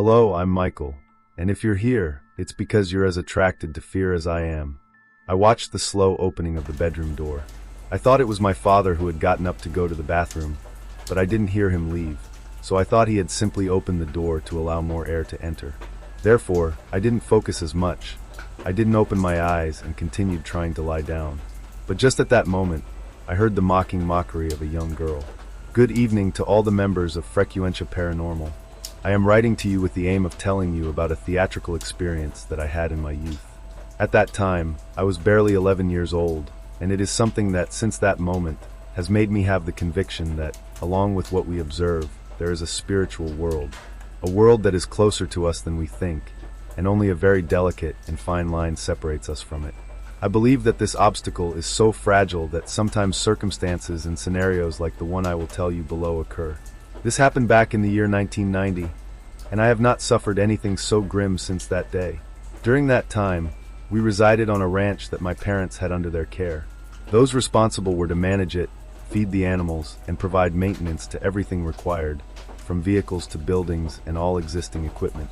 Hello, I'm Michael, and if you're here, it's because you're as attracted to fear as I am. I watched the slow opening of the bedroom door. I thought it was my father who had gotten up to go to the bathroom, but I didn't hear him leave, so I thought he had simply opened the door to allow more air to enter. Therefore, I didn't focus as much. I didn't open my eyes and continued trying to lie down. But just at that moment, I heard the mocking mockery of a young girl. Good evening to all the members of Frequentia Paranormal. I am writing to you with the aim of telling you about a theatrical experience that I had in my youth. At that time, I was barely 11 years old, and it is something that, since that moment, has made me have the conviction that, along with what we observe, there is a spiritual world. A world that is closer to us than we think, and only a very delicate and fine line separates us from it. I believe that this obstacle is so fragile that sometimes circumstances and scenarios like the one I will tell you below occur. This happened back in the year 1990, and I have not suffered anything so grim since that day. During that time, we resided on a ranch that my parents had under their care. Those responsible were to manage it, feed the animals, and provide maintenance to everything required, from vehicles to buildings and all existing equipment.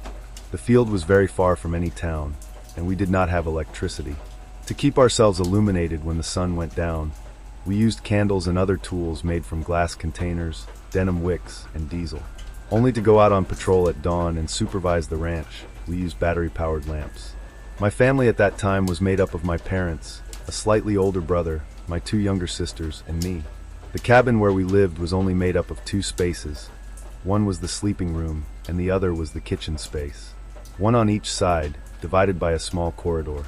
The field was very far from any town, and we did not have electricity. To keep ourselves illuminated when the sun went down, we used candles and other tools made from glass containers, denim wicks, and diesel. Only to go out on patrol at dawn and supervise the ranch, we used battery-powered lamps. My family at that time was made up of my parents, a slightly older brother, my two younger sisters, and me. The cabin where we lived was only made up of two spaces. One was the sleeping room, and the other was the kitchen space. One on each side, divided by a small corridor.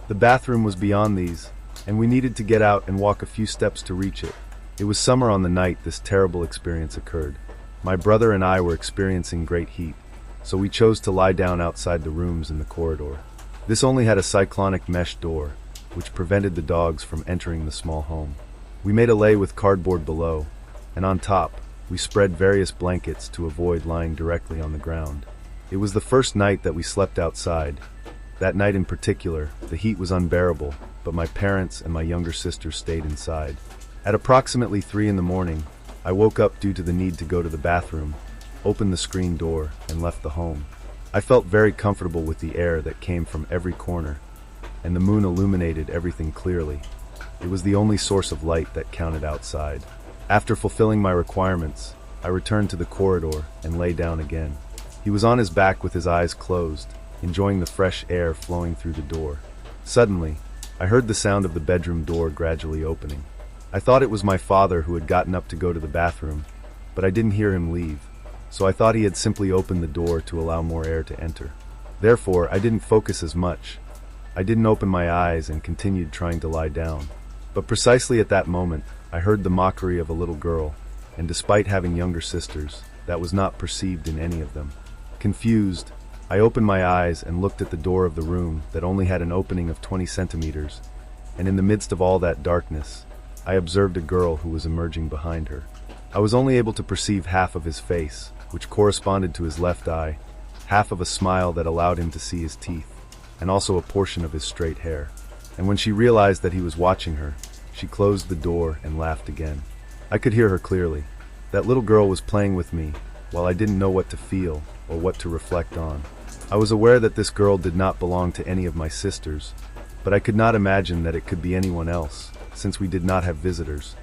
The bathroom was beyond these, and we needed to get out and walk a few steps to reach it. It was summer on the night this terrible experience occurred. My brother and I were experiencing great heat, so we chose to lie down outside the rooms in the corridor. This only had a cyclonic mesh door, which prevented the dogs from entering the small home. We made a lay with cardboard below, and on top, we spread various blankets to avoid lying directly on the ground. It was the first night that we slept outside. That night in particular, the heat was unbearable, but my parents and my younger sister stayed inside. At approximately 3 in the morning, I woke up due to the need to go to the bathroom, opened the screen door, and left the home. I felt very comfortable with the air that came from every corner, and the moon illuminated everything clearly. It was the only source of light that counted outside. After fulfilling my requirements, I returned to the corridor and lay down again. He was on his back with his eyes closed, enjoying the fresh air flowing through the door. Suddenly, I heard the sound of the bedroom door gradually opening. I thought it was my father who had gotten up to go to the bathroom, but I didn't hear him leave, so I thought he had simply opened the door to allow more air to enter. Therefore, I didn't focus as much. I didn't open my eyes and continued trying to lie down. But precisely at that moment, I heard the mockery of a little girl, and despite having younger sisters, that was not perceived in any of them. Confused, I opened my eyes and looked at the door of the room that only had an opening of 20 centimeters, and in the midst of all that darkness, I observed a girl who was emerging behind her. I was only able to perceive half of his face, which corresponded to his left eye, half of a smile that allowed him to see his teeth, and also a portion of his straight hair. And when she realized that he was watching her, she closed the door and laughed again. I could hear her clearly. That little girl was playing with me, while I didn't know what to feel or what to reflect on. I was aware that this girl did not belong to any of my sisters, but I could not imagine that it could be anyone else, since we did not have visitors.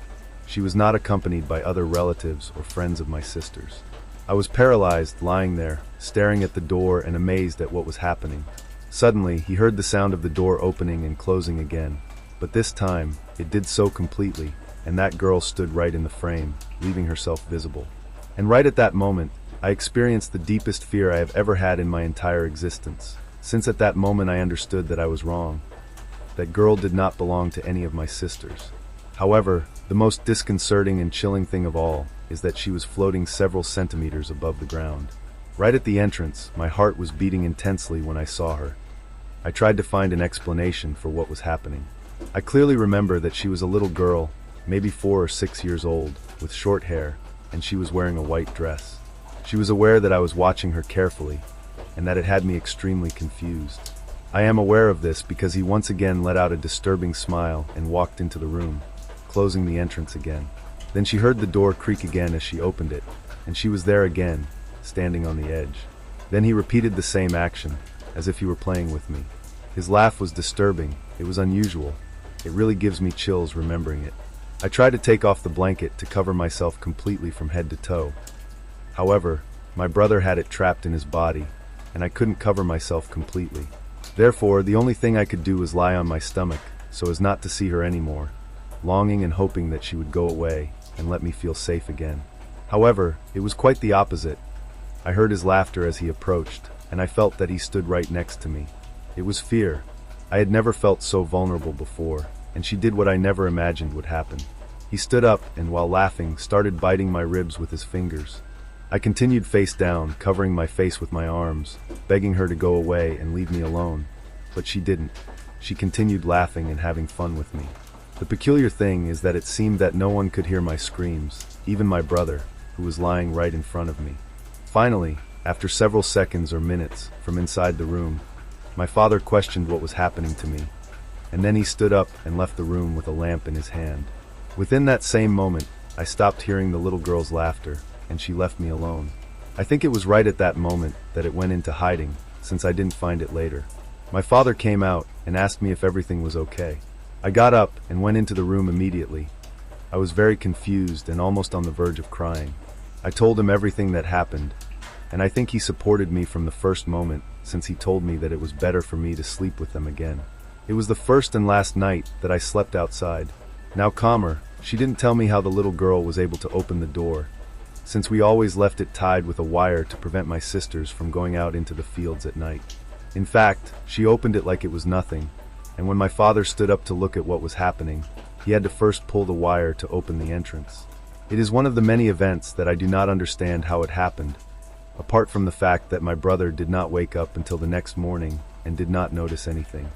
She was not accompanied by other relatives or friends of my sisters. I was paralyzed, lying there, staring at the door and amazed at what was happening. Suddenly, he heard the sound of the door opening and closing again, but this time, it did so completely, and that girl stood right in the frame, leaving herself visible. And right at that moment, I experienced the deepest fear I have ever had in my entire existence, since at that moment I understood that I was wrong. That girl did not belong to any of my sisters. However, the most disconcerting and chilling thing of all is that she was floating several centimeters above the ground. Right at the entrance, my heart was beating intensely when I saw her. I tried to find an explanation for what was happening. I clearly remember that she was a little girl, maybe 4 or 6 years old, with short hair, and she was wearing a white dress. She was aware that I was watching her carefully, and that it had me extremely confused. I am aware of this because he once again let out a disturbing smile and walked into the room, closing the entrance again. Then she heard the door creak again as she opened it, and she was there again, standing on the edge. Then he repeated the same action, as if he were playing with me. His laugh was disturbing, it was unusual. It really gives me chills remembering it. I tried to take off the blanket to cover myself completely from head to toe. However, my brother had it trapped in his body, and I couldn't cover myself completely. Therefore, the only thing I could do was lie on my stomach, so as not to see her anymore, longing and hoping that she would go away and let me feel safe again. However, it was quite the opposite. I heard his laughter as he approached, and I felt that he stood right next to me. It was fear. I had never felt so vulnerable before, and she did what I never imagined would happen. He stood up and, while laughing, started biting my ribs with his fingers. I continued face down, covering my face with my arms, begging her to go away and leave me alone. But she didn't. She continued laughing and having fun with me. The peculiar thing is that it seemed that no one could hear my screams, even my brother, who was lying right in front of me. Finally, after several seconds or minutes from inside the room, my father questioned what was happening to me, and then he stood up and left the room with a lamp in his hand. Within that same moment, I stopped hearing the little girl's laughter, and she left me alone. I think it was right at that moment that it went into hiding, since I didn't find it later. My father came out and asked me if everything was okay. I got up and went into the room immediately. I was very confused and almost on the verge of crying. I told him everything that happened, and I think he supported me from the first moment, since he told me that it was better for me to sleep with them again. It was the first and last night that I slept outside. Now calmer, she didn't tell me how the little girl was able to open the door, since we always left it tied with a wire to prevent my sisters from going out into the fields at night. In fact, she opened it like it was nothing, and when my father stood up to look at what was happening, he had to first pull the wire to open the entrance. It is one of the many events that I do not understand how it happened, apart from the fact that my brother did not wake up until the next morning and did not notice anything.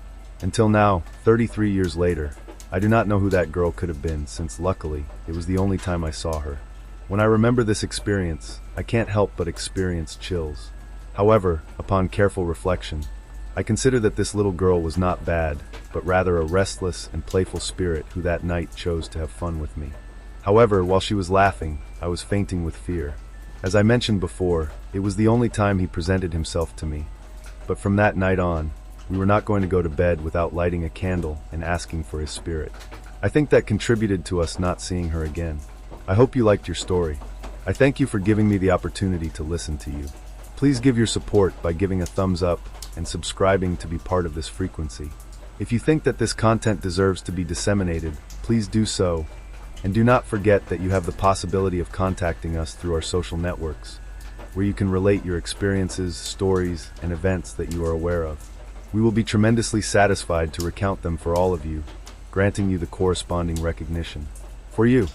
Until now, 33 years later, I do not know who that girl could have been, since luckily, it was the only time I saw her. When I remember this experience, I can't help but experience chills. However, upon careful reflection, I consider that this little girl was not bad, but rather a restless and playful spirit who that night chose to have fun with me. However, while she was laughing, I was fainting with fear. As I mentioned before, it was the only time he presented himself to me. But from that night on, we were not going to go to bed without lighting a candle and asking for his spirit. I think that contributed to us not seeing her again. I hope you liked your story. I thank you for giving me the opportunity to listen to you. Please give your support by giving a thumbs up and subscribing to be part of this frequency. If you think that this content deserves to be disseminated, please do so. And do not forget that you have the possibility of contacting us through our social networks, where you can relate your experiences, stories, and events that you are aware of. We will be tremendously satisfied to recount them for all of you, granting you the corresponding recognition. For you.